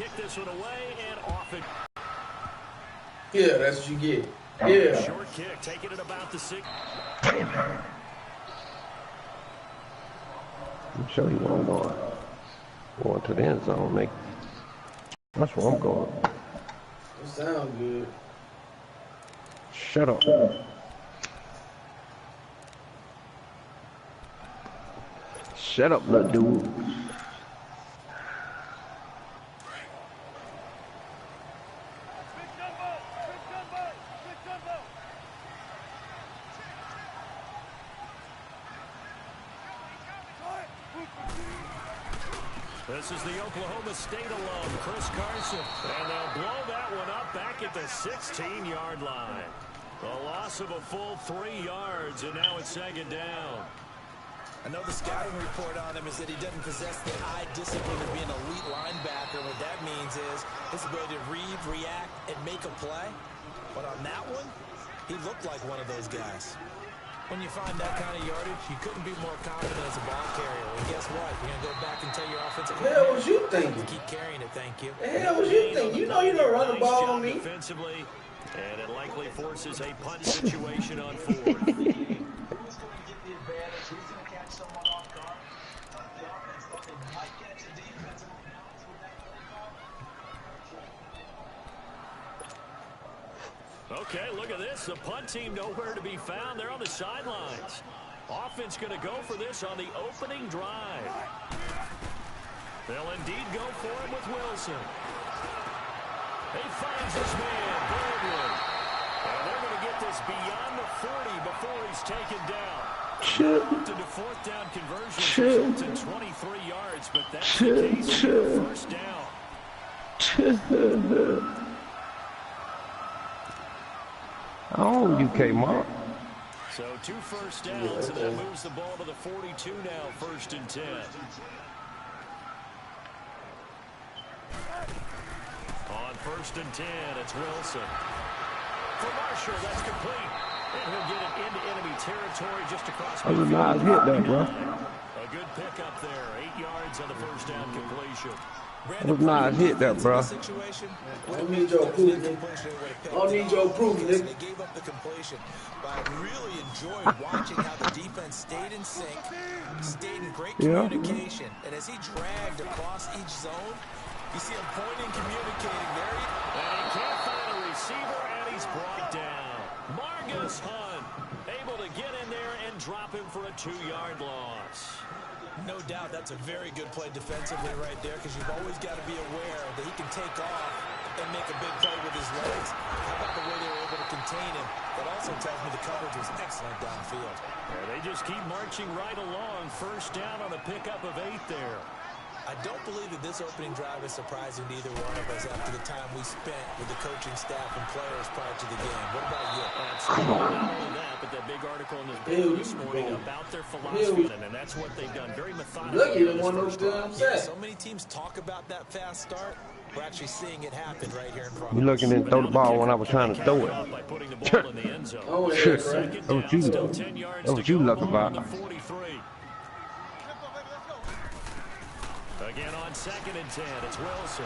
kick this one away and off it. Yeah, that's what you get. Yeah. Short kick, taking it about the 6. I'm sure you won't go. Going to the end zone, make. That's where I'm going. That sounds good. Shut up. Shut up, little dude. This is the Oklahoma State alum, Chris Carson. And they'll blow that one up back at the 16-yard line. A loss of a full 3 yards, and now it's second down. I know the scouting report on him is that he doesn't possess the eye discipline of being an elite linebacker. What that means is his ability to read, react, and make a play. But on that one, he looked like one of those guys. When you find that kind of yardage, you couldn't be more confident as a ball carrier. And guess what? You're going to go back and tell your offensive What the hell was you thinking? keep carrying it, thank you. The hell was you thinking? You know you don't run the ball on me. Defensively, and it likely forces a punt situation on 4th. Who's going to get the advantage? Who's going to catch someone off guard? The offense thought they might catch the defense on balance with that play call. Okay, look at this. The punt team nowhere to be found. They're on the sidelines. Offense going to go for this on the opening drive. They'll indeed go for him with Wilson. He finds his man, Baldwin. And they're going to get this beyond the 40 before he's taken down. To the 4th down conversion results in 23 yards, but that's the case for the first down. Oh, you kmart. So 2 first downs, and that moves the ball to the 42 now, 1st and 10. On 1st and 10, it's Wilson. For Marshall, that's complete. And he'll get it into enemy territory just across. That was a nice hit there, bro. A good pickup there. 8 yards on the first down completion. That was a nice hit there, bro. I don't need your proof, Nick. I don't need your proof, Nick. They gave up the completion, but I really enjoyed watching how the defense stayed in sync, stayed in great communication, and as he dragged across each zone, you see him pointing, communicating there. And he can't find a receiver, and he's brought down. Margus Hunt able to get in there and drop him for a 2-yard loss. No doubt that's a very good play defensively right there, because you've always got to be aware that he can take off and make a big play with his legs. How about the way they were able to contain him? That also tells me the coverage was excellent downfield. Yeah, they just keep marching right along. First down on a pickup of 8 there. I don't believe that this opening drive is surprising to either one of us after the time we spent with the coaching staff and players prior to the game. What about you? Absolutely. Not only that, but that big article in this paper this morning about their philosophy, and that's what they've done. Very methodical. Look at the one of them. Yeah, so many teams talk about that fast start. We're actually seeing it happen right here in front of us. You looking and throw the ball when I was trying to throw it. Oh, yeah. That was you lucky about. Again on 2nd and 10, it's Wilson.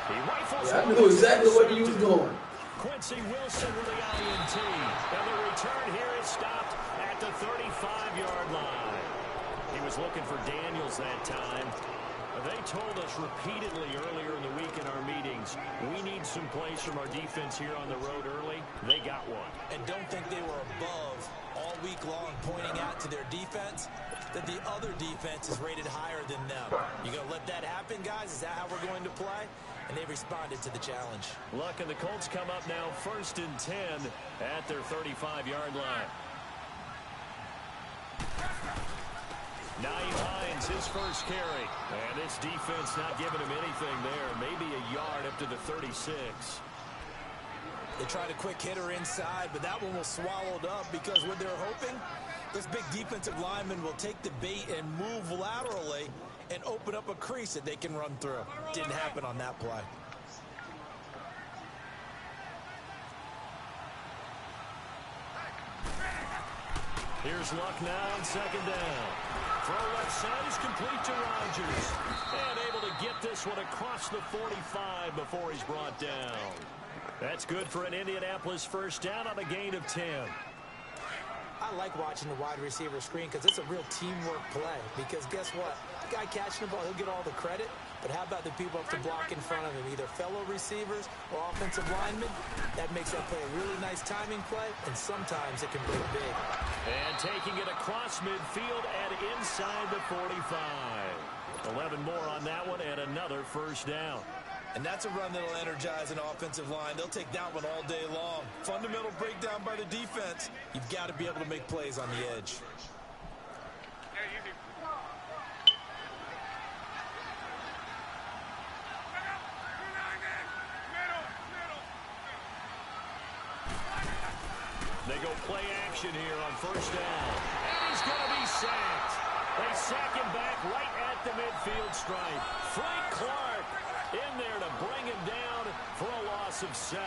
He rifles. Yeah, I knew exactly where he was going. Quincy Wilson with the INT. And the return here is stopped at the 35-yard line. He was looking for Daniels that time. They told us repeatedly earlier in the week in our meetings, we need some plays from our defense here on the road early. They got one. And don't think they were above all week long pointing out to their defense that the other defense is rated higher than them. You going to let that happen, guys? Is that how we're going to play? And they responded to the challenge. Luck and the Colts come up now 1st and 10 at their 35-yard line. Naeem Hines, his first carry. And this defense not giving him anything there. Maybe a yard up to the 36. They tried a quick hitter inside, but that one was swallowed up because what they're hoping, this big defensive lineman will take the bait and move laterally and open up a crease that they can run through. Didn't happen on that play. Here's Luck now on 2nd down. Throw left side is complete to Rodgers. And able to get this one across the 45 before he's brought down. That's good for an Indianapolis first down on a gain of 10. I like watching the wide receiver screen because it's a real teamwork play. Because guess what? The guy catching the ball, he'll get all the credit. But how about the people up to block in front of him, either fellow receivers or offensive linemen? That makes that play a really nice timing play, and sometimes it can break big. And taking it across midfield and inside the 45. 11 more on that one and another first down. And that's a run that'll energize an offensive line. They'll take that one all day long. Fundamental breakdown by the defense. You've got to be able to make plays on the edge. They go play action here on first down. And he's going to be sacked. They sack him back right at the midfield stripe. Frank Clark in there to bring him down for a loss of 7.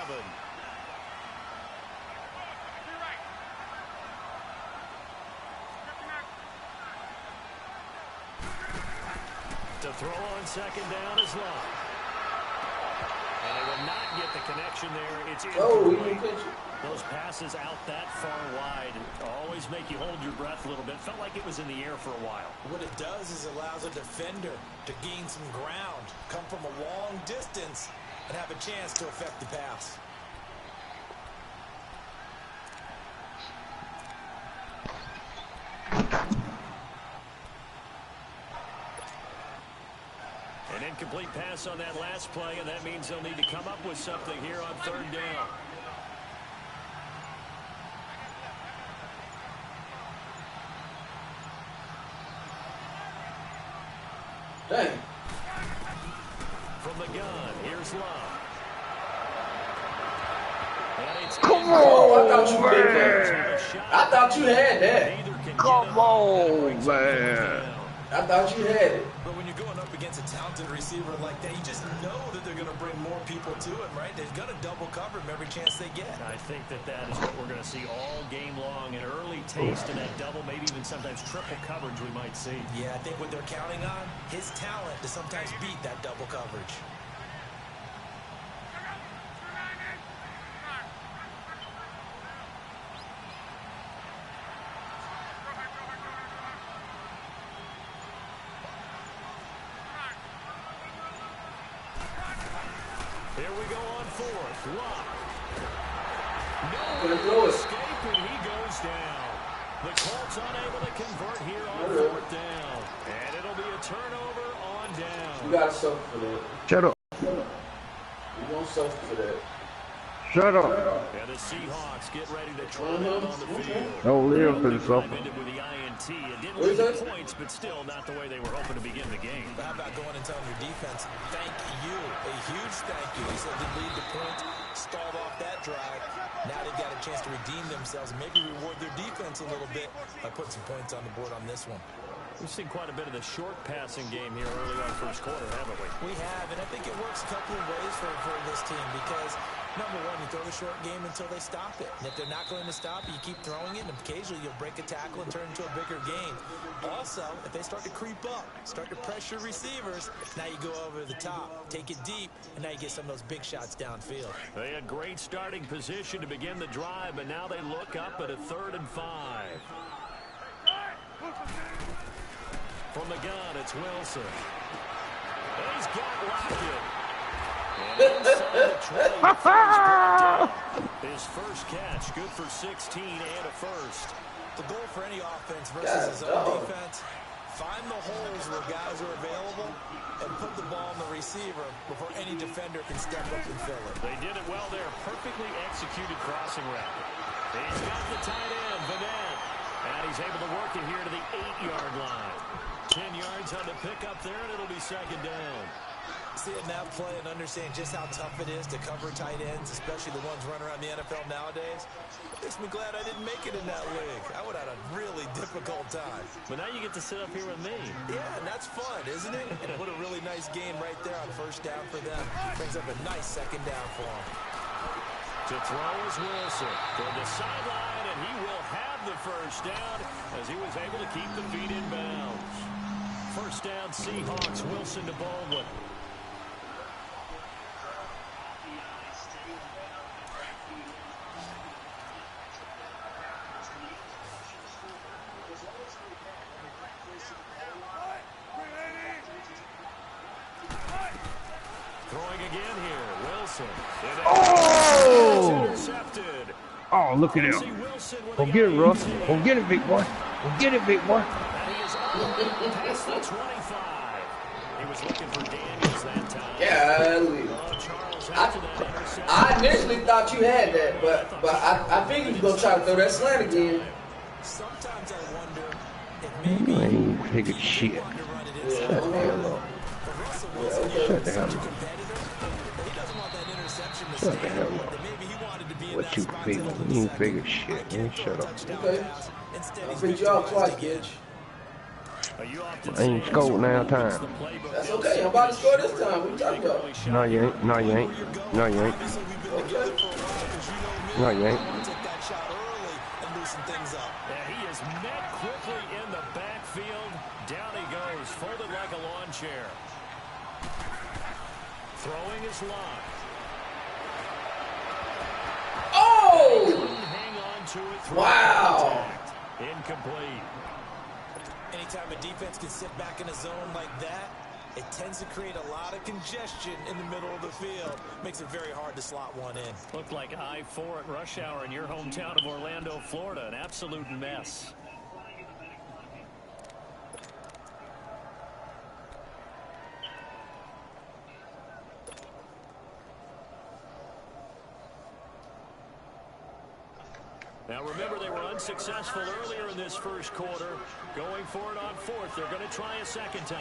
To throw on second down is Love. And they will not get the connection there. It's incomplete. Those passes out that far wide always make you hold your breath a little bit. Felt like it was in the air for a while. What it does is allows a defender to gain some ground, come from a long distance, and have a chance to affect the pass. An incomplete pass on that last play, and that means they'll need to come up with something here on third down. Dang. From the gun, here's Love. Come Oh, I on, thought you had that. I thought you had that. Come on, man. I thought you had it. But when you're going up against a talented receiver like that, you just know that they're going to bring more people to him, right? They're going to double cover him every chance they get. I think that is what we're going to see all game long. An early taste of that double, maybe even sometimes triple coverage we might see. Yeah, I think what they're counting on, his talent to sometimes beat that double coverage. Here we go on fourth. Lock. Gonna No throw it. escape, and he goes down. The Colts unable to convert here on fourth down. And it'll be a turnover on down. You gotta suffer for that. Shut up. You won't suffer for that. Shut up. And the Seahawks get ready to try it out on the field. Don't live for the suffer. Ended with the INT. It didn't What is lead to that? points, but still not the way they were hoping to begin the game. But how about going and telling your defense, thank you, a huge thank you. He said didn't lead to points, stalled off that drive. Now they've got a chance to redeem themselves and maybe reward their defense a little bit by putting some points on the board on this one. We've seen quite a bit of the short passing game here early on first quarter, haven't we? We have, and I think it works a couple of ways for this team because, number one, you throw the short game until they stop it. And if they're not going to stop it, you keep throwing it, and occasionally you'll break a tackle and turn it into a bigger game. Also, if they start to creep up, start to pressure receivers, now you go over the top, take it deep, and now you get some of those big shots downfield. They had great starting position to begin the drive, but now they look up at a 3rd and 5. From the gun, it's Wilson. And he's got Lockett. And inside the 20, before he's brought down. His first catch, good for 16 and a first. The goal for any offense versus his own defense, find the holes where guys are available and put the ball on the receiver before any defender can step up and fill it. They did it well there. Perfectly executed crossing route. He's got the tight end, Vanette. And he's able to work it here to the 8-yard line. 10 yards on the pickup there, and it'll be second down. Seeing that play and understanding just how tough it is to cover tight ends, especially the ones running around the NFL nowadays, makes me glad I didn't make it in that league. I would have had a really difficult time. But now you get to sit up here with me. Yeah, and that's fun, isn't it? And what a really nice game right there on first down for them. Brings up a nice second down for them. To throw is Wilson toward the sideline, and he will have the first down as he was able to keep the feet in bounds. First down, Seahawks. Wilson to Baldwin. Throwing again here, Wilson. Oh! Intercepted. Oh, look at him. Go get it, Russ. Go get it, big boy. Go get it, big boy. And he is past the 25. He was looking for Daniels that time. Yeah, I initially thought you had that, but I figured you were gonna try to throw that slant again. Sometimes I wonder if You maybe ain't taking shit. Yeah, Shut the hell up. Shut the hell up. Shut the hell up. What you figure? You ain't figure shit. You ain't shut up. Okay. I picked you out twice, bitch. I ain't scored now time. That's okay. I'm about to score this time. What you talking about? No, you ain't. No, you ain't. No, you ain't. Okay. No, you ain't. And he is met quickly in the backfield. Down he goes, folded like a lawn chair. Throwing his line. Oh! Hang on to it. Wow. Incomplete. Anytime a defense can sit back in a zone like that, it tends to create a lot of congestion in the middle of the field. Makes it very hard to slot one in. Looked like I-4 at rush hour in your hometown of Orlando, Florida. An absolute mess. Now remember, they were unsuccessful earlier in this first quarter. Going for it on fourth. They're going to try a second time.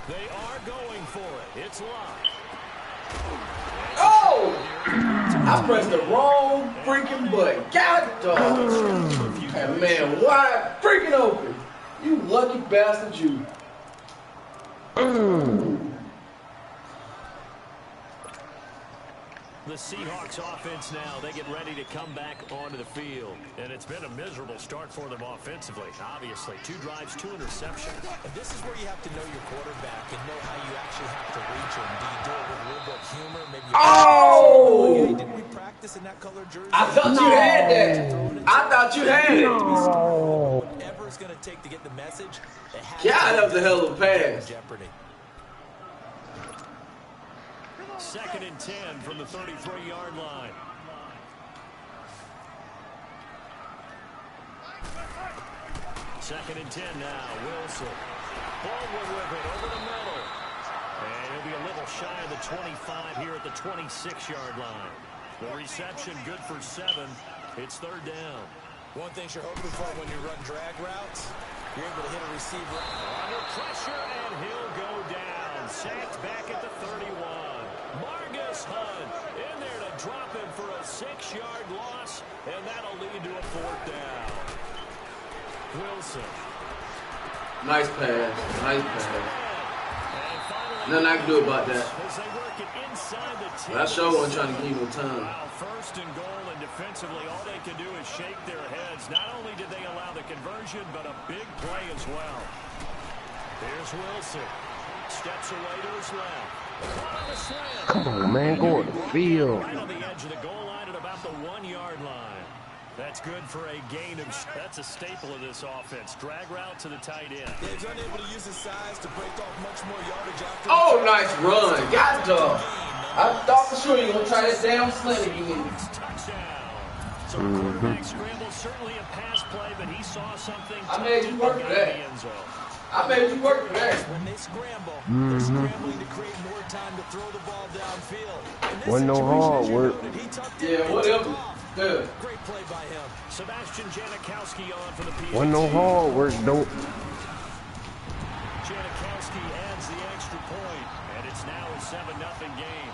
They are going for it. It's locked. Oh! I pressed the wrong freaking button. God dog. And man, wide freaking open. You lucky bastard, you. The Seahawks offense now, they get ready to come back onto the field. And it's been a miserable start for them offensively. Obviously, 2 drives, 2 interceptions. And this is where you have to know your quarterback and know how you actually have to reach him. Do you do it with a little bit of humor? Maybe Oh! hey, didn't we practice in that color jersey? I thought you had that. I thought you had it. Whatever it's going to take to get the message, it has God, to that was a hell of a pass. jeopardy. 2nd and 10 from the 33-yard line. Second and 10 now. Wilson. Baldwin with it over the middle. And he'll be a little shy of the 25 here at the 26-yard line. The reception good for 7. It's 3rd down. One thing you're hoping for when you run drag routes, you're able to hit a receiver. Under pressure, and he'll go down. Sacked back at the 31. Margus Hunt in there to drop him for a 6-yard loss, and that'll lead to a 4th down. Wilson. Nice pass. Nice pass. Nothing I can do about that. That show wasn't trying to give you no time. Well, 1st and goal, and defensively, all they can do is shake their heads. Not only did they allow the conversion, but a big play as well. Here's Wilson. Steps away to his left. Come on, man. Go to the field. Right on the edge of the goal line at about the 1-yard line. That's good for a gain of... That's a staple of this offense. Drag route to the tight end. He's unable to use his size to break off much more yardage after. Oh, nice run. God dog. I thought for sure you were going to try that damn slant again. Touchdown. So quarterback scramble, certainly a pass play, but he saw something. I made you work for that. I made you work for that. When they scramble, they're scrambling to create more time to throw the ball downfield. Wasn't no hard work. Yeah, whatever. Good. Great play by him. Sebastian Janikowski on for the PAT. Wasn't no hard work, though. Janikowski adds the extra point, and it's now a 7-0 game.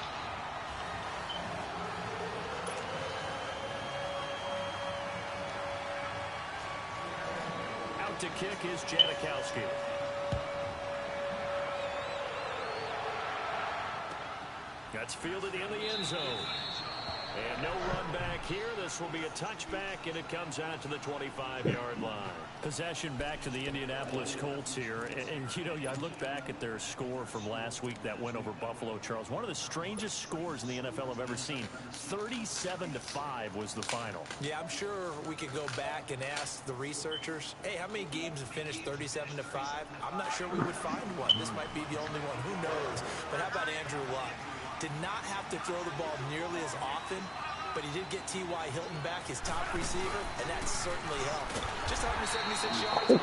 out to kick is Janikowski. That's fielded in the end zone. And no run back here. This will be a touchback, and it comes out to the 25-yard line. Possession back to the Indianapolis Colts here. And, you know, I look back at their score from last week, that win over Buffalo, Charles. One of the strangest scores in the NFL I've ever seen. 37-5 was the final. Yeah, I'm sure we could go back and ask the researchers, hey, how many games have finished 37-5? I'm not sure we would find one. This might be the only one. Who knows? But how about Andrew Luck? Did not have to throw the ball nearly as often, but he did get T.Y. Hilton back, his top receiver, and that certainly helped. Just 176 yards,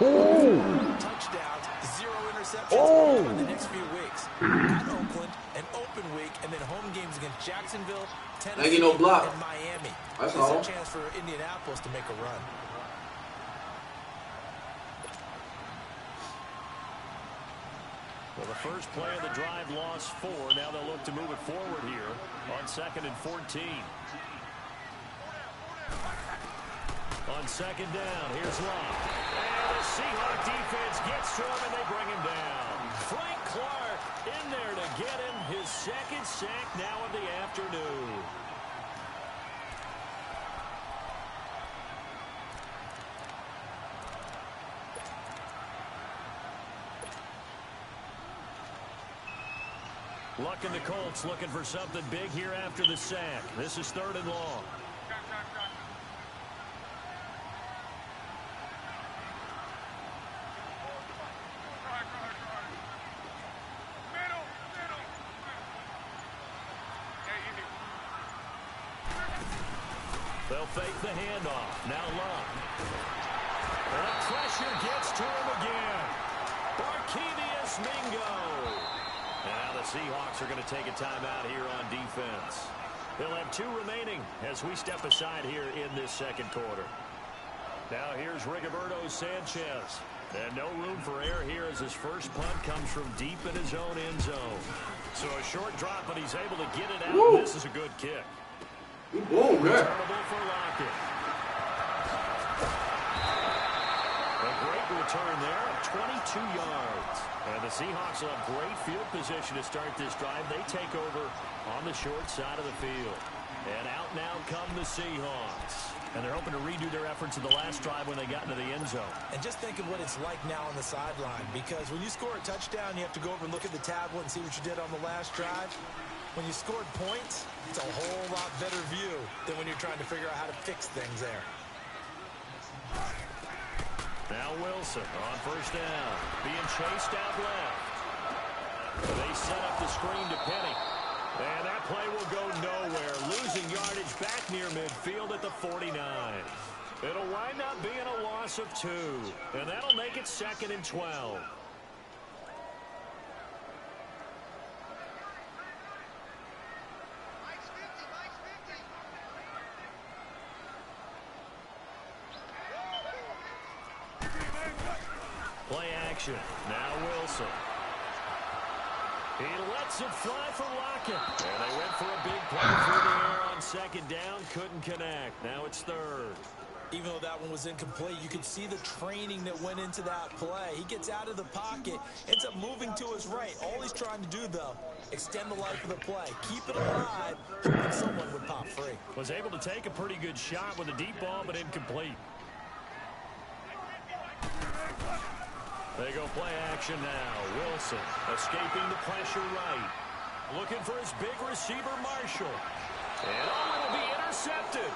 touchdowns, 0 interceptions in the next few weeks. At Oakland, an open week, and then home games against Jacksonville, Tennessee, and Miami. That's There's all. a chance for Indianapolis to make a run. Well, the first play of the drive lost 4. Now they'll look to move it forward here on 2nd and 14. On 2nd down, here's Love. And the Seahawk defense gets to him, and they bring him down. Frank Clark in there to get him his 2nd sack now of the afternoon. Luck and the Colts looking for something big here after the sack. This is 3rd and long. They'll fake the handoff. Now Luck. The pressure gets to him again. Barkevius Mingo. Now the Seahawks are going to take a timeout here on defense. They'll have 2 remaining as we step aside here in this 2nd quarter. Now here's Rigoberto Sanchez. And no room for error here as his first punt comes from deep in his own end zone. So a short drop, but he's able to get it out. Woo. This is a good kick. Whoa, man. Returnable for Lockett. A great return there of 22 yards. And the Seahawks will have great field position to start this drive. They take over on the short side of the field. And out now come the Seahawks. And they're hoping to redo their efforts in the last drive when they got into the end zone. And just think of what it's like now on the sideline, because when you score a touchdown, you have to go over and look at the tablet and see what you did on the last drive. When you scored points, it's a whole lot better view than when you're trying to figure out how to fix things there. Now Wilson on 1st down, being chased out left. They set up the screen to Penny. And that play will go nowhere. Losing yardage back near midfield at the 49. It'll wind up being a loss of 2. And that'll make it 2nd and 12. Play action. Now Wilson. He lets it fly for Lockett. And they went for a big play through the air on 2nd down. Couldn't connect. Now it's 3rd. Even though that one was incomplete, you could see the training that went into that play. He gets out of the pocket, ends up moving to his right. All he's trying to do, though, extend the life of the play. Keep it alive, hoping someone would pop free. Was able to take a pretty good shot with a deep ball, but incomplete. They go play action now. Wilson escaping the pressure right. Looking for his big receiver, Marshall. And it'll be intercepted.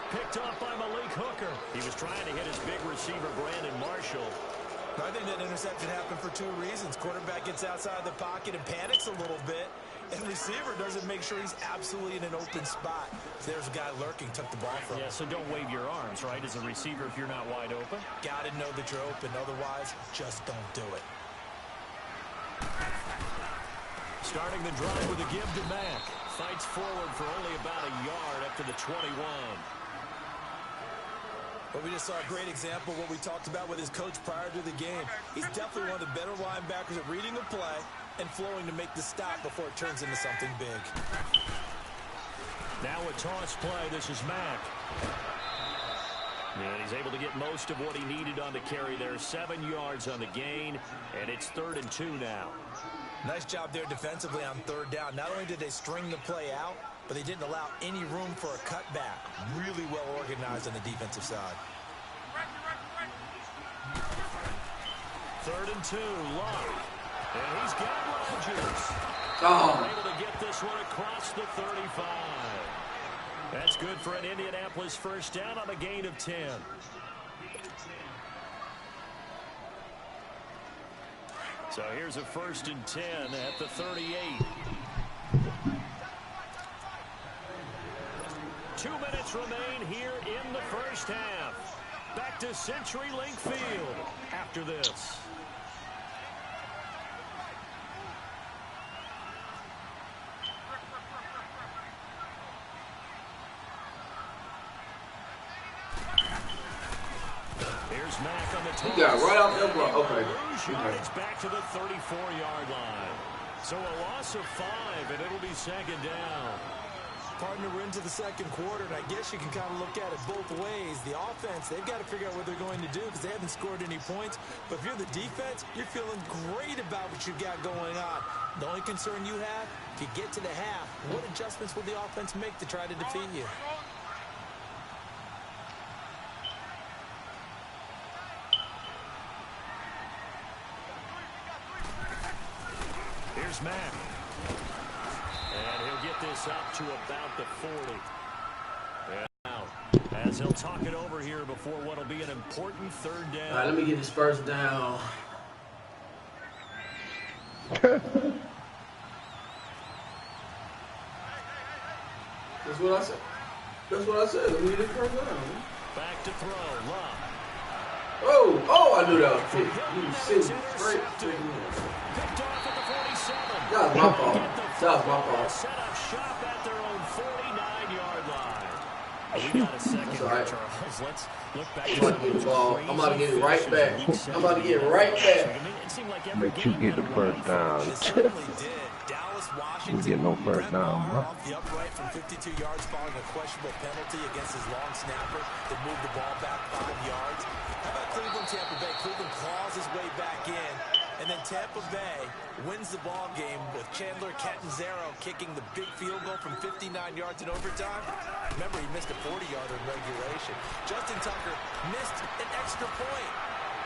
Picked off by Malik Hooker. He was trying to hit his big receiver, Brandon Marshall. I think that interception happened for 2 reasons. Quarterback gets outside the pocket and panics a little bit. And receiver doesn't make sure he's absolutely in an open spot. There's a guy lurking, took the ball from him. Yeah, so don't wave your arms, right, as a receiver if you're not wide open. Got to know that you're open. Otherwise, just don't do it. Starting the drive with a give to Mack. Fights forward for only about a yard up to the 21. But we just saw a great example of what we talked about with his coach prior to the game. He's definitely one of the better linebackers at reading a play and flowing to make the stop before it turns into something big. Now a toss play. This is Mack. And he's able to get most of what he needed on the carry there. 7 yards on the gain, and it's 3rd and 2 now. Nice job there defensively on 3rd down. Not only did they string the play out, but they didn't allow any room for a cutback. Really well organized on the defensive side. 3rd and 2, Love. And he's got Rodgers. Able to get this one across the 35. That's good for an Indianapolis first down on a gain of 10. So here's a 1st and 10 at the 38. 2 minutes remain here in the first half. Back to CenturyLink Field after this. Here's Mack on the toss. He got right off that block. Okay. It's back to the 34-yard line. So a loss of 5, and it'll be 2nd down. Partner, we're into the 2nd quarter, and I guess you can kind of look at it both ways. The offense, they've got to figure out what they're going to do because they haven't scored any points. But if you're the defense, you're feeling great about what you've got going on. The only concern you have, if you get to the half, what adjustments will the offense make to try to defeat you? Here's Mack. And he'll get this up to about the 40. And now, as he'll talk it over here before what will be an important 3rd down. All right, let me get this 1st down. That's what I said. That's what I said. Let me get this 1st down. Back to throw. Love. Oh, I knew that was picked. You see, straight. Picked off at the 47. That was my fault. That was my fault. Set up shop at their own 49-yard line. We got a second here, Charles. Let's look back. I'm about to get the ball. I'm about to get it right back. I'm about to get it right back. But you get the 1st down. We get no 1st down, bro. Off the upright from 52 yards following a questionable penalty against his long snapper that moved the ball back 5 yards. How about Cleveland, Tampa Bay? Cleveland claws his way back in, and then Tampa Bay wins the ball game with Chandler Catanzaro kicking the big field goal from 59 yards in overtime. Remember, he missed a 40-yarder in regulation. Justin Tucker missed an extra point.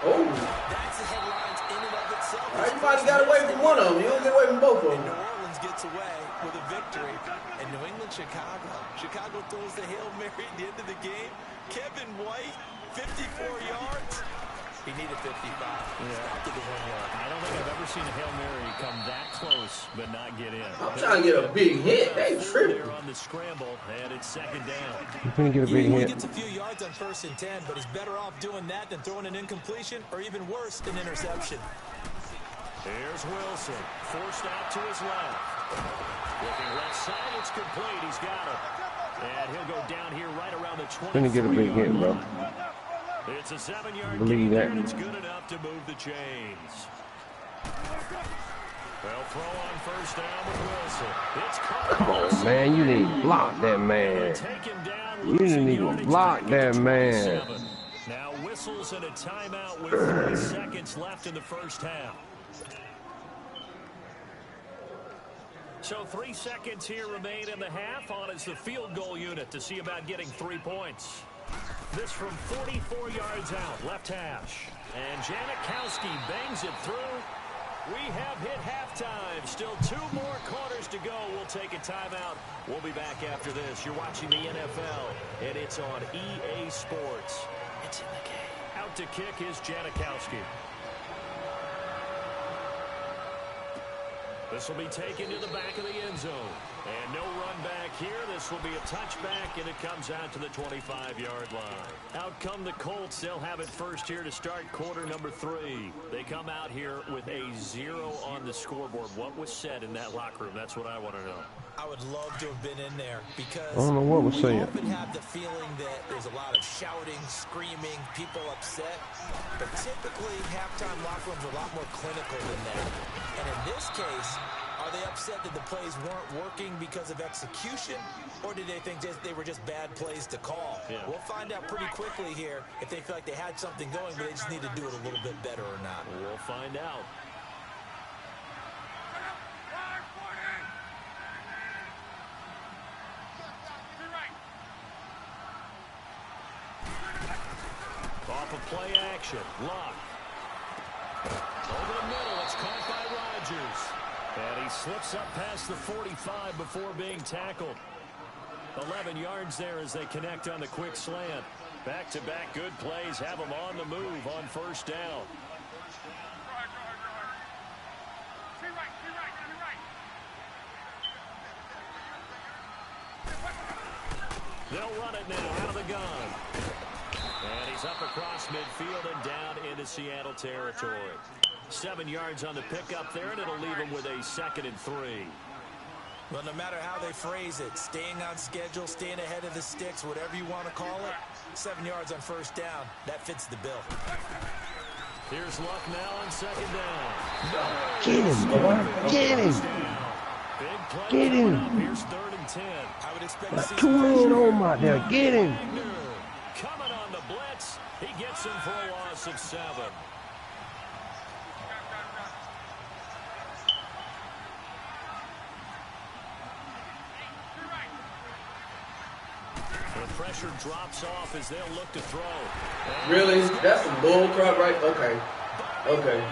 Oh. That's the headlines in and of itself. Everybody got away from one of them. You don't get away from both of them. New Orleans gets away with a victory. And New England, Chicago. Chicago throws the Hail Mary at the end of the game. Kevin White, 54 yards. He needed 55. Stopped at the 1 yard. I don't think I've ever seen a Hail Mary come that close but not get in. I'm trying to get a big hit. They tripping. They're on the scramble, and it's 2nd down. Can you get a big He hit? gets a few yards on 1st and 10, but he's better off doing that than throwing an incompletion or even worse, an interception. Here's Wilson, forced out to his left. Looking left side, it's complete. He's got it. And he'll go down here right around the 20. Can you get a big hit, bro? It's a 7-yard Believe gain that. there, and it's good enough to move the chains. They'll throw on 1st down with Wilson. It's caught. Come on, man. You didn't block that man. Take him down, You didn't even block that man. Now whistles and a timeout with 3 seconds left in the first half. So 3 seconds here remain in the half. On is the field goal unit to see about getting 3 points. This from 44 yards out, left hash. And Janikowski bangs it through. We have hit halftime. Still 2 more quarters to go. We'll take a timeout. We'll be back after this. You're watching the NFL, and it's on EA Sports. It's in the game. Out to kick is Janikowski. This will be taken to the back of the end zone. And no run back here. This will be a touchback, and it comes out to the 25-yard line. Out come the Colts. They'll have it first here to start quarter number 3. They come out here with a 0 on the scoreboard. What was said in that locker room? That's what I want to know. I would love to have been in there because I don't know what was we saying. often have the feeling that there's a lot of shouting, screaming, people upset. But typically, halftime locker rooms are a lot more clinical than that. And in this case, Are they upset that the plays weren't working because of execution, or did they think they were just bad plays to call? Yeah. We'll find out pretty quickly here if they feel like they had something going, but they just need to do it a little bit better or not. We'll find out. Off of play action. Lock. Over the middle. It's caught by Rodgers. And he slips up past the 45 before being tackled. 11 yards there as they connect on the quick slant. Back-to-back good plays have them on the move on first down. They'll run it now out of the gun. And he's up across midfield and down into Seattle territory. 7 yards on the pickup there, and it'll leave him with a 2nd and 3. Well, no matter how they phrase it, staying on schedule, staying ahead of the sticks, whatever you want to call it, 7 yards on first down, that fits the bill. Here's Luck now on 2nd down. Get him, boy. Get him. Big play Get him. coming up. Here's 3rd and 10. I would expect to Got see 2 men on my there. Get him. Coming on the blitz. He gets him for a loss of 7. The pressure drops off as they'll look to throw. Really? That's some bull crap, right? Okay. Okay.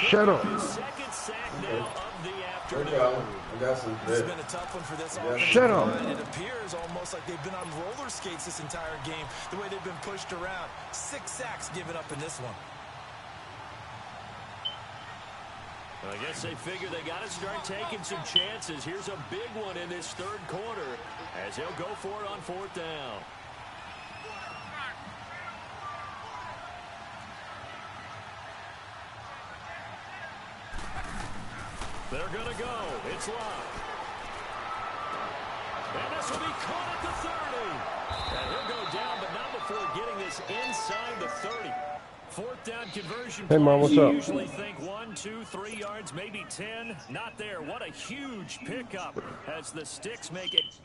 Shut up. Second sack now of the No afternoon. problem. I got some This has bit. been a tough one for this Yeah. offense. Shut up. And it appears almost like they've been on roller skates this entire game, the way they've been pushed around. 6 sacks given up in this one. Well, I guess they figure they got to start taking some chances. Here's a big one in this 3rd quarter as he'll go for it on 4th down. They're going to go. It's Lock. And this will be caught at the 30. And he'll go down, but not before getting this inside the 30. 4th down conversion. Hey, Mom, what's up? Usually think 1, 2, 3 yards, maybe 10. Not there. What a huge pickup as the Sticks make it.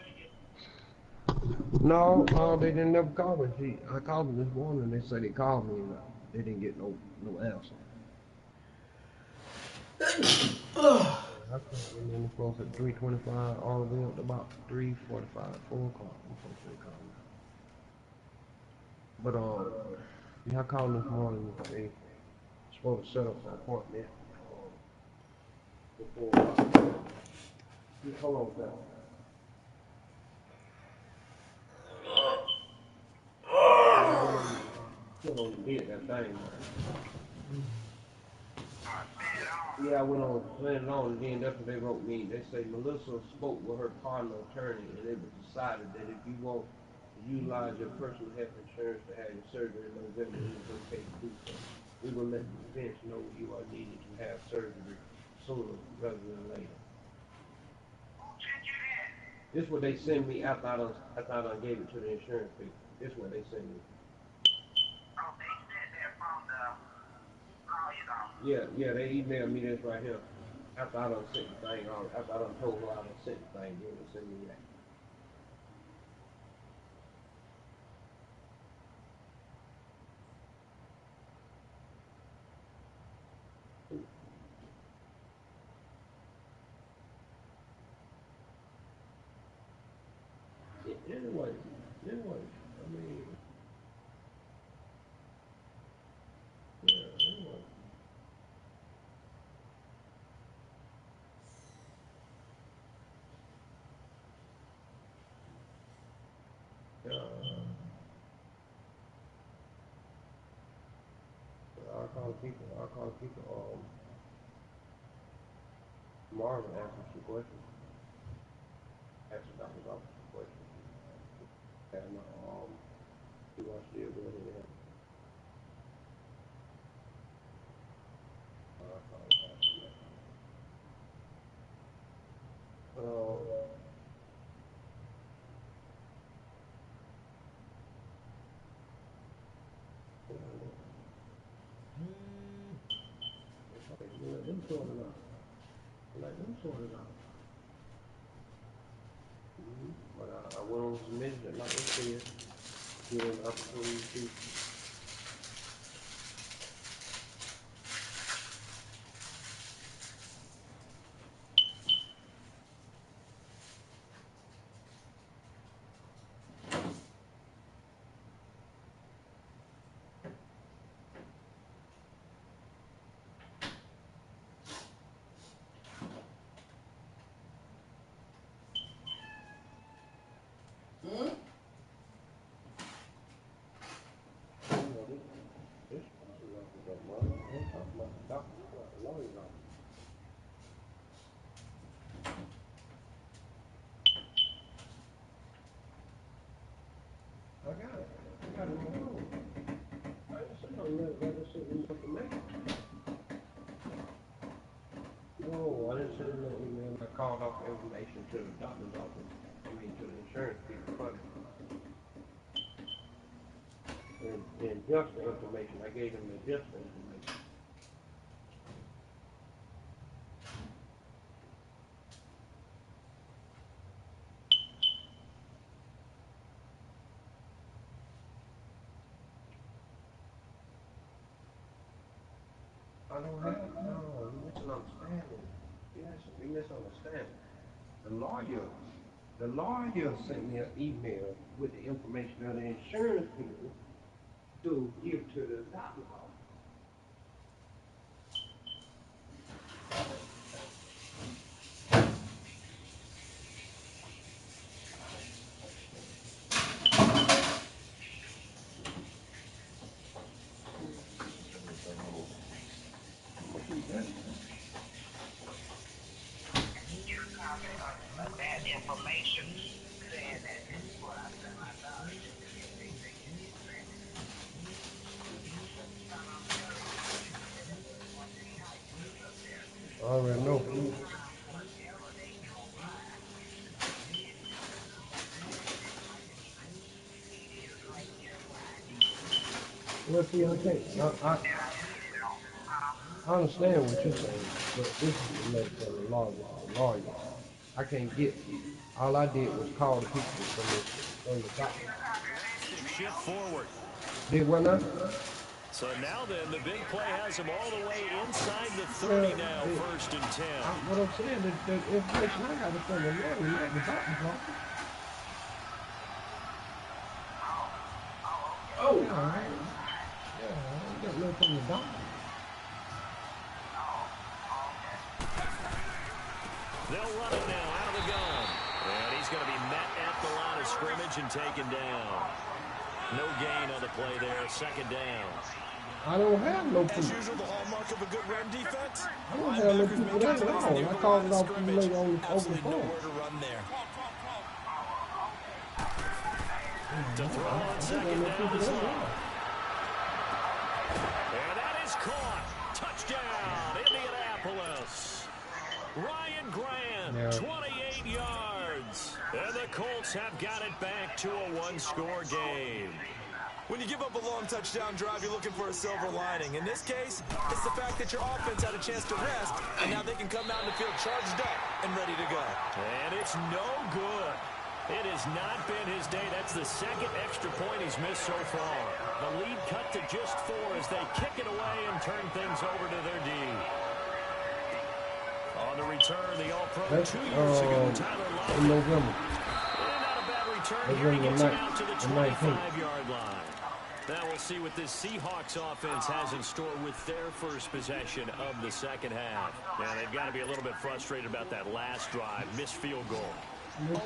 No, they didn't never call me. See, I called them this morning. They said they called me, and they didn't get no answer. I came in the close at 3:25, all the way up to about 3:45, 4 o'clock. Before they called me. But yeah, I called them this morning. They supposed to set up an appointment before. Hold on, with that. Still on the bed, that thing, man. Yeah, I went on playing it on, and then that's what they wrote me. They say Melissa spoke with her partner attorney, and it was decided that if you want to utilize your personal health insurance to have your surgery in November, it was okay to do so. We will let the defense know you are needed to have surgery sooner rather than later. This is what they send me after I done gave it to the insurance people. This is what they send me. Yeah, they emailed me this right here. After I done sent the thing on, after I done told her I done sent the thing, then they send me that. Anyway, I mean, yeah, anyway. I'll call people, tomorrow and ask them some questions. Ask the doctor's office some questions. And, see what I still go ahead and have. I'll call the doctor. Them sorting out. Like, them sort it out. But I went on submission it like I said, give an opportunity to. I got it. I got it on my own. I just said I'm not going to send you information. No, I didn't send him no email. I called off the information to the doctor's office. I mean, to the insurance people. But and just the information. I gave him the just the information. I don't have, no, you misunderstanding. Yes, you misunderstanding. The lawyer sent me an email with the information of the insurance people to give to the doctor's office. That information saying that this is what I sent my daughter. I already know. Well, see, I understand what you're saying, but this is the message from the lawyer. I can't get, all I did was call the people from the doctor. Shift forward. Did what now? So now then, the big play has him all the way inside the 30 now, 1st and 10. What I'm saying, the information I got is from the lawyer, not the doctor's office. Oh, All right. Yeah, I got nothing from the doctor. They'll run it now out of the gun. And he's going to be met at the line of scrimmage and taken down. No gain on the play there, 2nd down. I don't have no proof. As usual, the hallmark of a good run defense. I don't have no proof of that at all. I called it off too late on the Absolutely phone. nowhere to run there. To throw on 2nd down is Love. And that is caught. Touchdown, Indianapolis. Ryan Grant, 28 yards. And the Colts have got it back to a one-score game. When you give up a long touchdown drive, you're looking for a silver lining. In this case, it's the fact that your offense had a chance to rest, and now they can come out in the field charged up and ready to go. And it's no good. It has not been his day. That's the 2nd extra point he's missed so far. The lead cut to just 4 as they kick it away and turn things over to their D. On the return, the All-Pro 2 years ago, Tyler Lockett. In November. Not a bad return here. He gets it out to the 25-yard line. Now we'll see what this Seahawks offense has in store with their first possession of the 2nd half. Now they've got to be a little bit frustrated about that last drive, missed field goal.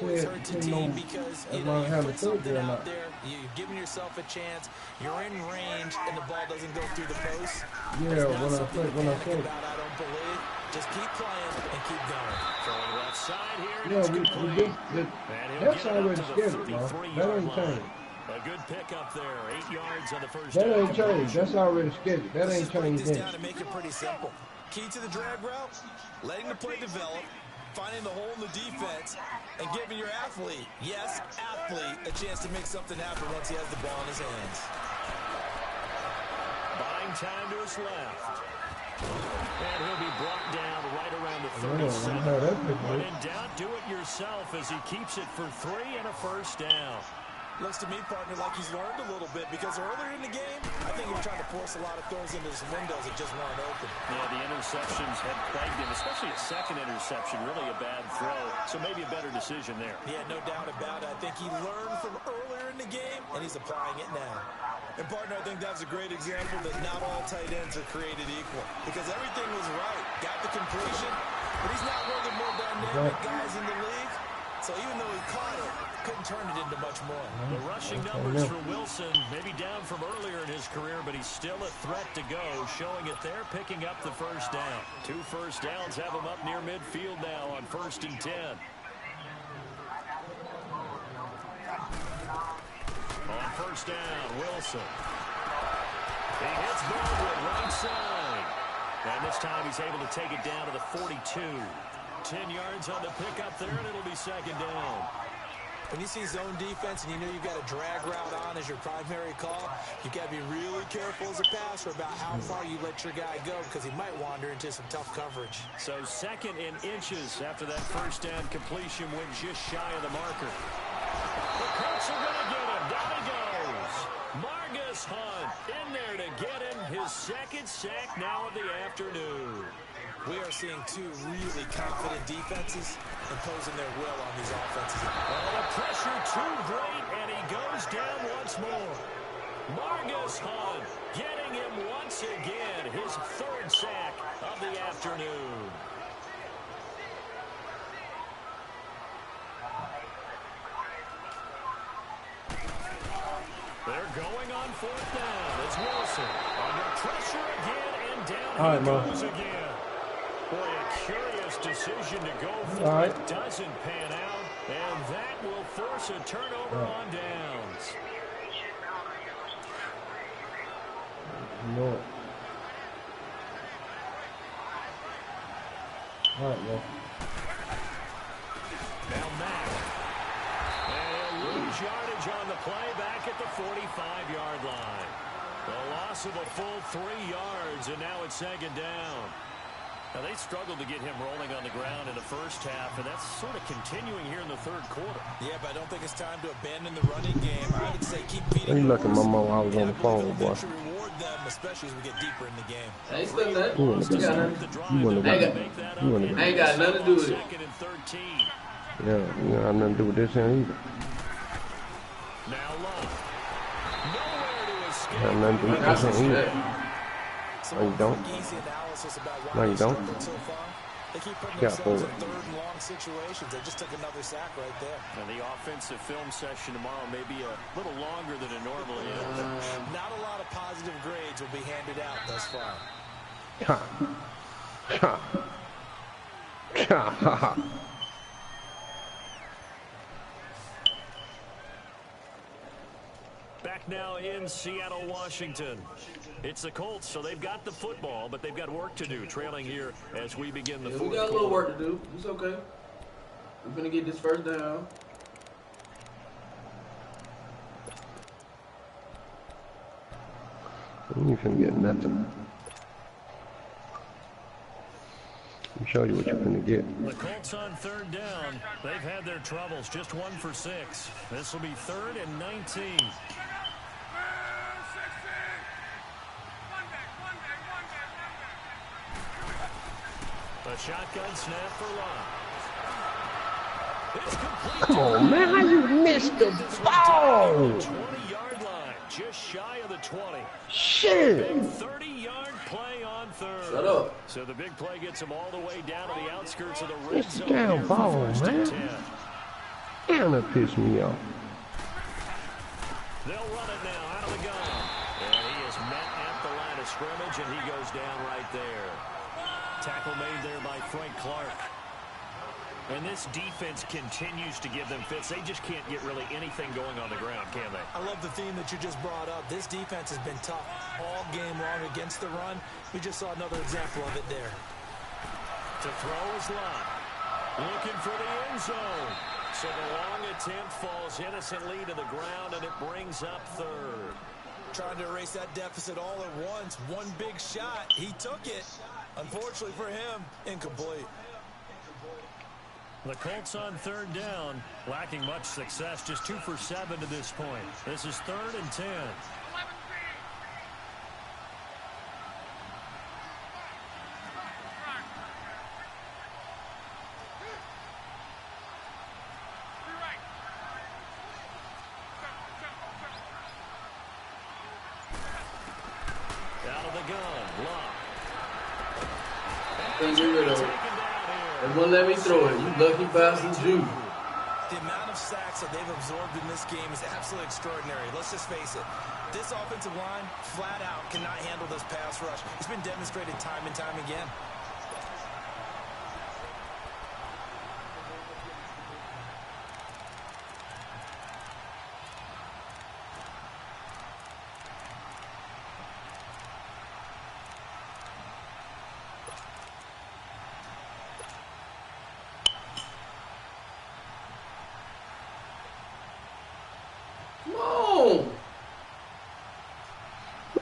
Always hurts a team because you put something out there, you're giving yourself a chance, you're in range, and the ball doesn't go through the post. Yeah, when I think. I don't believe. Just keep playing and keep going. Throwing left side here. Yeah, that's already scheduled, man. That ain't changed. A good pickup there, 8 yards on the first That down. ain't changed. That's already scheduled. That ain't changed. This down and make it pretty simple. Key to the drag route, letting the play develop, finding the hole in the defense, and giving your athlete, yes, athlete, a chance to make something happen once he has the ball in his hands. Buying time to his left. And he'll be brought down right around the 37. When in doubt, do it yourself as he keeps it for 3 and a first down. Looks to me, partner, like he's learned a little bit because earlier in the game, I think he was trying to force a lot of throws into some windows that just weren't open. Yeah, the interceptions had plagued him, especially a second interception, really a bad throw. So maybe a better decision there. Yeah, no doubt about it. I think he learned from earlier in the game, and he's applying it now. And, partner, I think that's a great example that not all tight ends are created equal because everything was right. Got the completion, but he's not one of the more dynamic guys in the league. So even though he caught it, couldn't turn it into much more. The rushing numbers for Wilson, maybe down from earlier in his career, but he's still a threat to go, showing it there, picking up the first down. 2 first downs have him up near midfield now on 1st and 10. On 1st down, Wilson. He hits Baldwin right side. And this time he's able to take it down to the 42. 10 yards on the pickup there, and it'll be 2nd down. When you see zone defense and you know you've got a drag route on as your primary call, you've got to be really careful as a passer about how far you let your guy go because he might wander into some tough coverage. So 2nd in inches after that first down completion went just shy of the marker. The Colts are going to get him. Down he goes. Margus Hunt in there to get him his 2nd sack now of the afternoon. We are seeing 2 really confident defenses imposing their will on these offenses. Oh, the pressure too great, and he goes down once more. Margus Hunt getting him once again, his 3rd sack of the afternoon. They're going on 4th down. It's Wilson under pressure again, and down he goes again. Boy, a curious decision to go for it doesn't pan out, and that will force a turnover on downs. No. All right, well. Now Mack. And he'll lose yardage on the play back at the 45-yard line. The loss of a full 3 yards, and now it's 2nd down. Now, they struggled to get him rolling on the ground in the first half, and that's sort of continuing here in the 3rd quarter. Yeah, but I don't think it's time to abandon the running game. I would say keep feeding. You look at my mom, I was on the phone, boy. Reward them, especially as we get deeper in the game. I ain't still that. I ain't got nothing to do with it. 2nd and 13. Yeah, you don't have nothing to do with this here either. Now Love. Nowhere to escape. Have nothing to do with this here either. No, you don't. No, you don't. They keep putting themselves in 3rd and long situations. They just took another sack right there. And the offensive film session tomorrow may be a little longer than it normally is. Not a lot of positive grades will be handed out thus far. Back now in Seattle, Washington. It's the Colts, so they've got the football, but they've got work to do, trailing here as we begin the 4th quarter. We got a little work to do. It's okay. We're going to get this 1st down. You ain't finna get nothing. I'll show you what you're finna get. The Colts on 3rd down. They've had their troubles, just 1 for 6. This will be 3rd and 19. A shotgun snap for Love. It's complete. Come on, man, how you missed the ball? 20-yard line, just shy of the 20. Shit. Big 30-yard play on 3rd. Shut up. So the big play gets them all the way down to the outskirts of the red It's zone. down ball, man. Damn, that pissed me off. They'll run it now out of the gun. And he is met at the line of scrimmage, and he goes down right there. Tackle made there by Frank Clark. And this defense continues to give them fits. They just can't get really anything going on the ground, can they? I love the theme that you just brought up. This defense has been tough all game long against the run. We just saw another example of it there. To throw is Love. Looking for the end zone. So the long attempt falls innocently to the ground, and it brings up 3rd. trying to erase that deficit all at once. One big shot. He took it. Unfortunately for him, incomplete. The Colts on third down, lacking much success, just 2 for 7 to this point. This is 3rd and 10. Out of the gun, block. Can't get rid of it. They won't let me throw it. You lucky bastard, you. The amount of sacks that they've absorbed in this game is absolutely extraordinary. Let's just face it. This offensive line, flat out, cannot handle this pass rush. It's been demonstrated time and time again.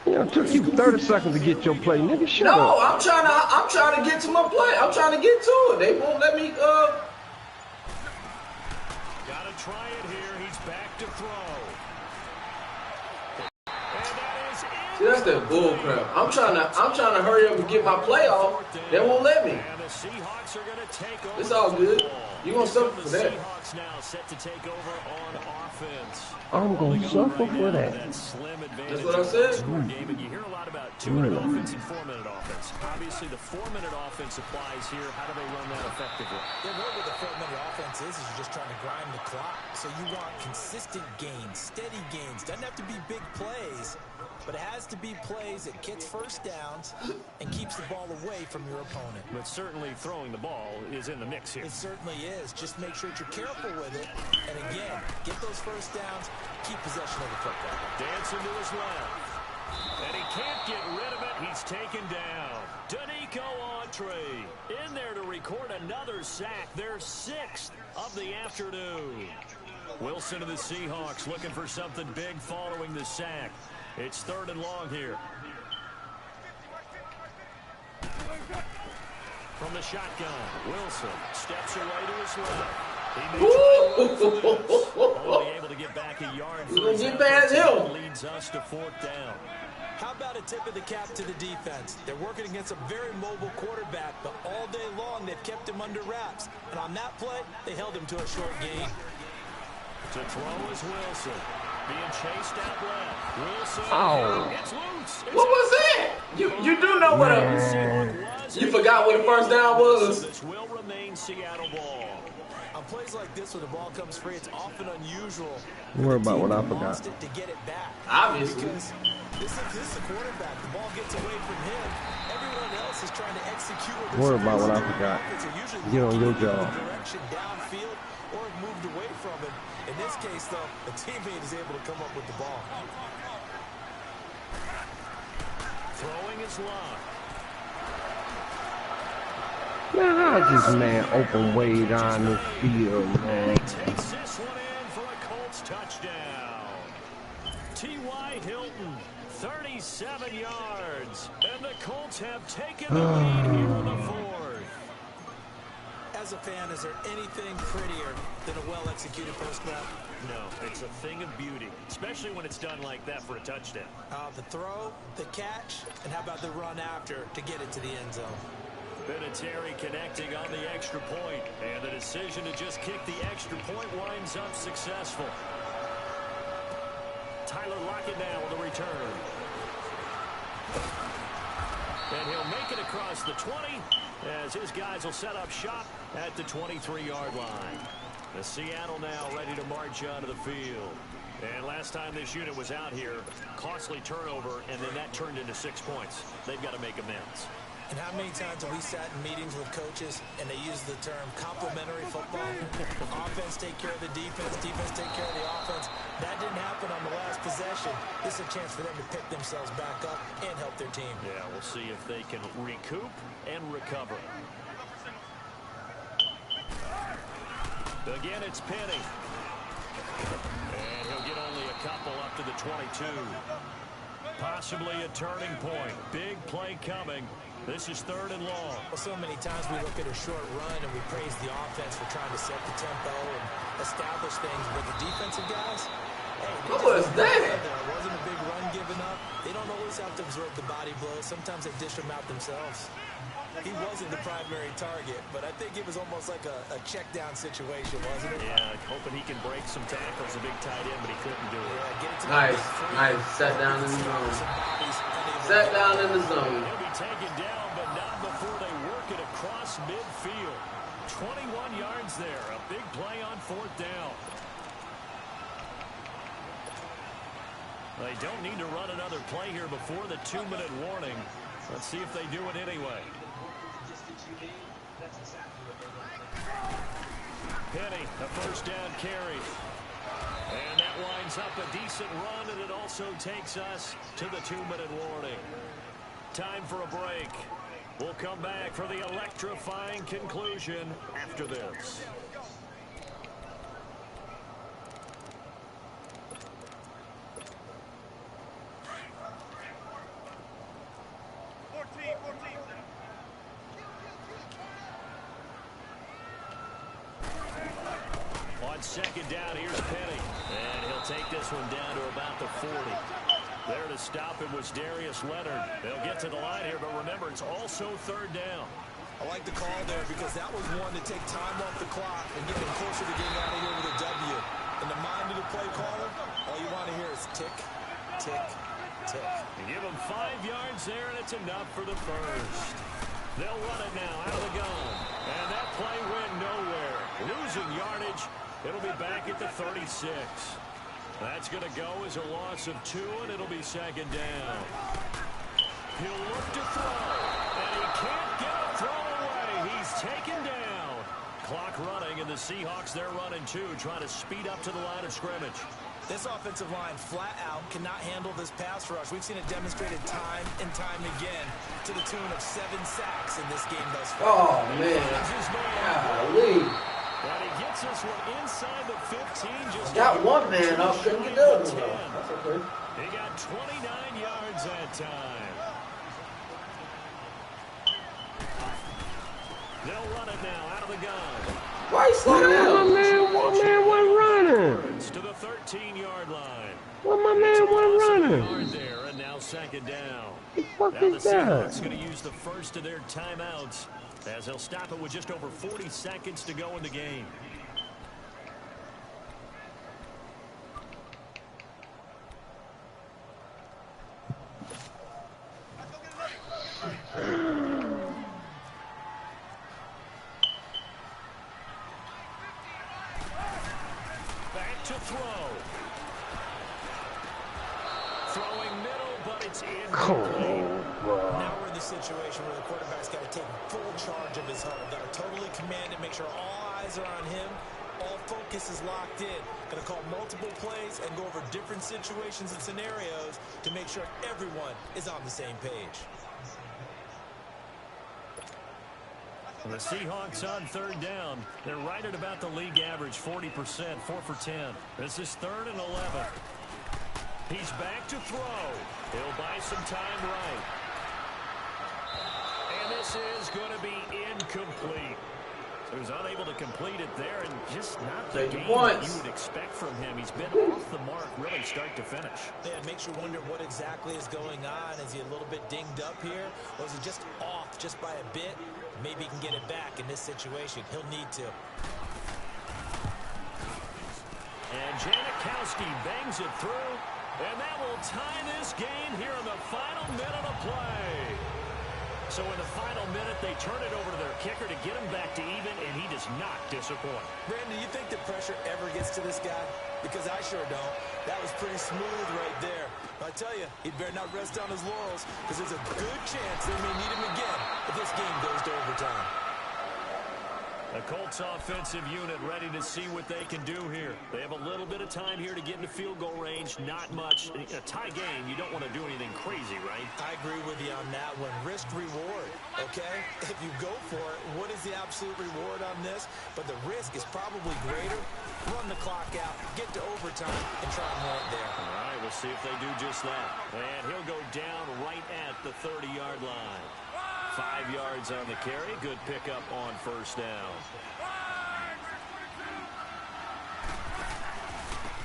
It took you 30 seconds to get your play, nigga. Shut up. No, I'm trying to get to my play. I'm trying to get to it. They won't let me. Gotta try it here. He's back to throw. And that is it. See, that's that bull crap. I'm trying to hurry up and get my play off. They won't let me. And the Seahawks are gonna take over. It's all good. You gonna suffer for that? Seahawks now set to take over on offense. I'm gonna suffer for that. That's what I said. Game, and you hear a lot about 2-minute offense and 4-minute offense. Obviously, the 4-minute offense applies here. How do they run that effectively? Yeah, really what the 4-minute offense is you're just trying to grind the clock. So you want consistent gains, steady gains. Doesn't have to be big plays, but it has to be plays that gets first downs and keeps the ball away from your opponent. But certainly throwing the ball is in the mix here. It certainly is. Just make sure that you're careful with it. And again, get those first downs, keep possession of the football. Dancing to his left. And he can't get rid of it. He's taken down. Danico Autry in there to record another sack. Their 6th of the afternoon. Wilson of the Seahawks looking for something big following the sack. It's 3rd and long here. From the shotgun, Wilson steps away to his left. He only able to get back a yard. He's gonna get past him. Leads us to 4th down. How about a tip of the cap to the defense? They're working against a very mobile quarterback, but all day long they've kept him under wraps. And on that play, they held him to a short gain. To throw is Wilson. Being chased out left. Wilson. Ow. It's loose. What was that? You do know what you forgot what the first down was. This will remain Seattle ball. On plays like this, when the ball comes free, it's often unusual. Don't worry about what I forgot. To get it back. Obviously. Because this is the quarterback. The ball gets away from him. Everyone else is trying to execute. Don't worry about what I forgot. Get on your job. Direction downfield or moved away from it. In this case, though, a teammate is able to come up with the ball. Throwing is long. Man, how's this man open way down the field, man? He takes this one in for a Colts touchdown. T.Y. Hilton, 37 yards. And the Colts have taken the lead here in the 4th. As a fan, is there anything prettier than a well-executed post route? No, it's a thing of beauty, especially when it's done like that for a touchdown. The throw, the catch, and how about the run after to get it to the end zone? Vinatieri connecting on the extra point, and the decision to just kick the extra point winds up successful. Tyler Lockett now with the return. And he'll make it across the 20 as his guys will set up shop at the 23-yard line. The Seattle now ready to march onto the field. And last time this unit was out here, costly turnover, and then that turned into 6 points. They've got to make amends. And how many times have we sat in meetings with coaches and they use the term complementary football? Offense take care of the defense, defense take care of the offense. That didn't happen on the last possession. This is a chance for them to pick themselves back up and help their team. Yeah, we'll see if they can recoup and recover. Again, it's Penny. And he'll get only a couple up to the 22. Possibly a turning point. Big play coming. This is 3rd and long. Well, so many times we look at a short run and we praise the offense for trying to set the tempo and establish things. But the defensive guys, What was that? There wasn't a big run given up. They don't always have to absorb the body blows. Sometimes they dish them out themselves. He wasn't the primary target, but I think it was almost like a check down situation, wasn't it? Yeah, hoping he can break some tackles, a big tight end, but he couldn't do it. Yeah, get it to Nice. Sat down in the zone. Sat down in the zone. He'll be taken down, but not before they work it across midfield. 21 yards there. A big play on 4th down. They don't need to run another play here before the 2-minute warning. Let's see if they do it anyway. Penny, a 1st down carry. And that winds up a decent run, and it also takes us to the 2-minute warning. Time for a break. We'll come back for the electrifying conclusion after this. On 2nd down, here's Penny. And he'll take this one down to about the 40. There to stop him was Darius Leonard. They'll get to the line here, but remember, it's also 3rd down. I like the call there because that was one to take time off the clock and get them closer to getting out of here with a W. In the mind of the play caller, all you want to hear is tick, tick, tick. You give them 5 yards there, and it's enough for the 1st. They'll run it now out of the gun. And that play went nowhere. Losing yardage. It'll be back at the 36. That's going to go as a loss of 2, and it'll be 2nd down. He'll look to throw, and he can't get a throw away. He's taken down. Clock running, and the Seahawks, they're running 2, trying to speed up to the line of scrimmage. This offensive line flat out cannot handle this pass rush. We've seen it demonstrated time and time again to the tune of 7 sacks in this game thus far. Oh, man. Golly. And he gets this one inside the 15. Just Got one man up, couldn't get the other one up. That's okay. He got 29 yards that time. They'll run it now out of the gun. Why you slow down? My man wasn't running. To the 13-yard line. Well, my man wasn't running. Yard there, and now 2nd down. The fuck Now the is that? Seahawks going to use the first of their timeouts as they'll stop it with just over 40 seconds to go in the game. Back to throw. Throwing middle, but it's incomplete. Now we're in the situation where the quarterback's got to take full charge of his huddle. Got to totally command it, make sure all eyes are on him. All focus is locked in. Going to call multiple plays and go over different situations and scenarios to make sure everyone is on the same page. The Seahawks on 3rd down. They're right at about the league average, 40%, 4 for 10. This is 3rd and 11. He's back to throw. He'll buy some time right. And this is going to be incomplete. He was unable to complete it there, and just not the game that you would expect from him. He's been off the mark really start to finish. Yeah, it makes you wonder what exactly is going on. Is he a little bit dinged up here? Or is he just off just by a bit? Maybe he can get it back in this situation. He'll need to. And Janikowski bangs it through, and that will tie this game here in the final minute of play. So in the final minute, they turn it over to their kicker to get him back to even, and he does not disappoint. Brandon, you think the pressure ever gets to this guy? Because I sure don't. That was pretty smooth right there. I tell you, he better not rest on his laurels, because there's a good chance they may need him again if this game goes to overtime. The Colts offensive unit ready to see what they can do here. They have a little bit of time here to get into field goal range. Not much. A tie game, you don't want to do anything crazy, right? I agree with you on that one. Risk reward, okay? If you go for it, what is the absolute reward on this? But the risk is probably greater. Run the clock out, get to overtime, and try and win it there. All right, we'll see if they do just that. And he'll go down right at the 30-yard line. 5 yards on the carry. Good pickup on first down.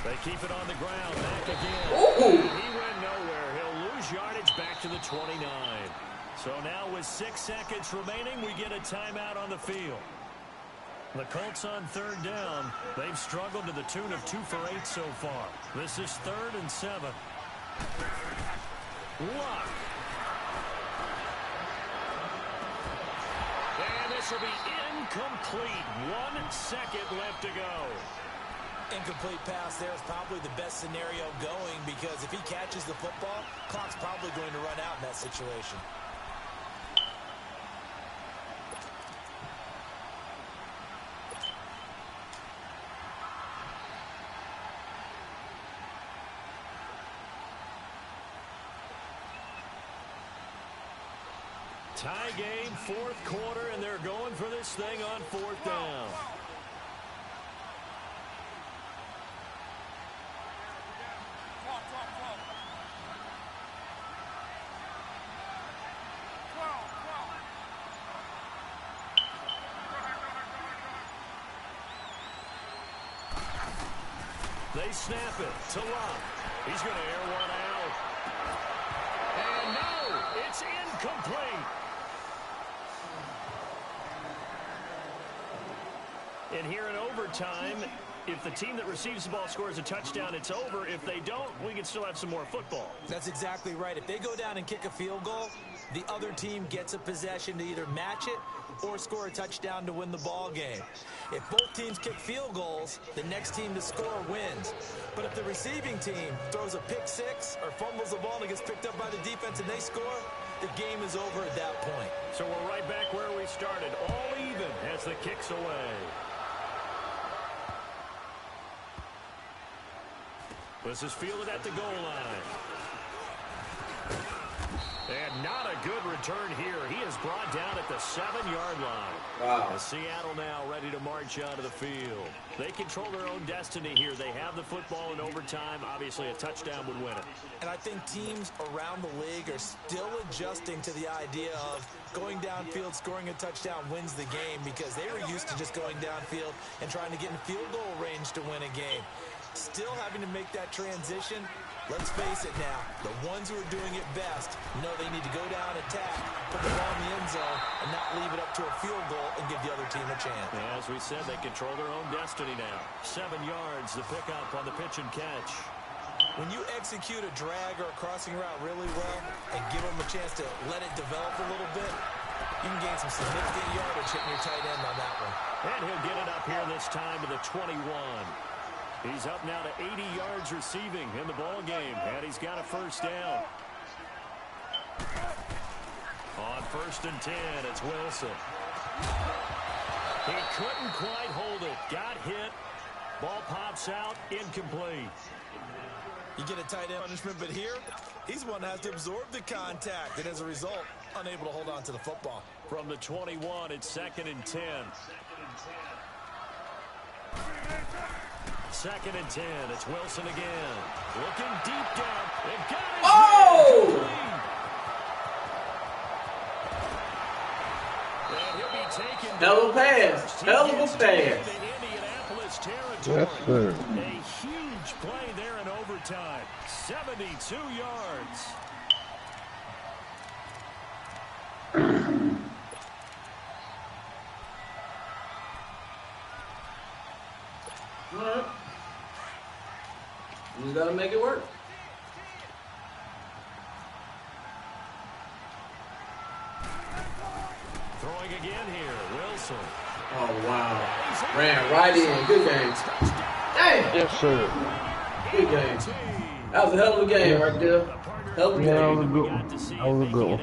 They keep it on the ground. Back again. Ooh. He went nowhere. He'll lose yardage back to the 29. So now with 6 seconds remaining, we get a timeout on the field. The Colts on third down. They've struggled to the tune of 2 for 8 so far. This is 3rd and 7. Luck. And this will be incomplete. 1 second left to go. Incomplete pass there is probably the best scenario going because if he catches the football, clock's probably going to run out in that situation. Tie game, 4th quarter, and they're going for this thing on 4th down. They snap it to Luck. He's going to air one out. And no, it's incomplete. And here in overtime, if the team that receives the ball scores a touchdown, it's over. If they don't, we can still have some more football. That's exactly right. If they go down and kick a field goal, the other team gets a possession to either match it or score a touchdown to win the ball game. If both teams kick field goals, the next team to score wins. But if the receiving team throws a pick six or fumbles the ball and it gets picked up by the defense and they score, the game is over at that point. So we're right back where we started, all even as the kick's away. This is fielded at the goal line. And not a good return here. He is brought down at the 7-yard line. Wow. Seattle now ready to march onto the field. They control their own destiny here. They have the football in overtime. Obviously, a touchdown would win it. And I think teams around the league are still adjusting to the idea of going downfield, scoring a touchdown wins the game because they were used to just going downfield and trying to get in field goal range to win a game. Still having to make that transition. Let's face it now, the ones who are doing it best know they need to go down, attack, put the ball in the end zone, and not leave it up to a field goal and give the other team a chance. As we said, they control their own destiny now. 7 yards, the pickup on the pitch and catch. When you execute a drag or a crossing route really well and give them a chance to let it develop a little bit, you can gain some significant yardage hitting your tight end on that one. And he'll get it up here this time to the 21. He's up now to 80 yards receiving in the ball game, and he's got a first down. On 1st and 10, it's Wilson. He couldn't quite hold it. Got hit. Ball pops out, incomplete. You get a tight end punishment, but here, he's one that has to absorb the contact, and as a result, unable to hold on to the football. From the 21, it's 2nd and 10. 2nd and 10. It's Wilson again. Looking deep down. They've got his man. And he'll be taken. Hell of a pass. Hell of a pass. Indianapolis territory. Yes, sir. A huge play there in overtime. 72 yards. All right. You just gotta make it work. Throwing again here, Wilson. Oh, wow. Ran right in. Good game. Damn. Yes, sir. Good game. That was a hell of a game right there. Hell of a Yeah, that game. was a good one. That was a good one.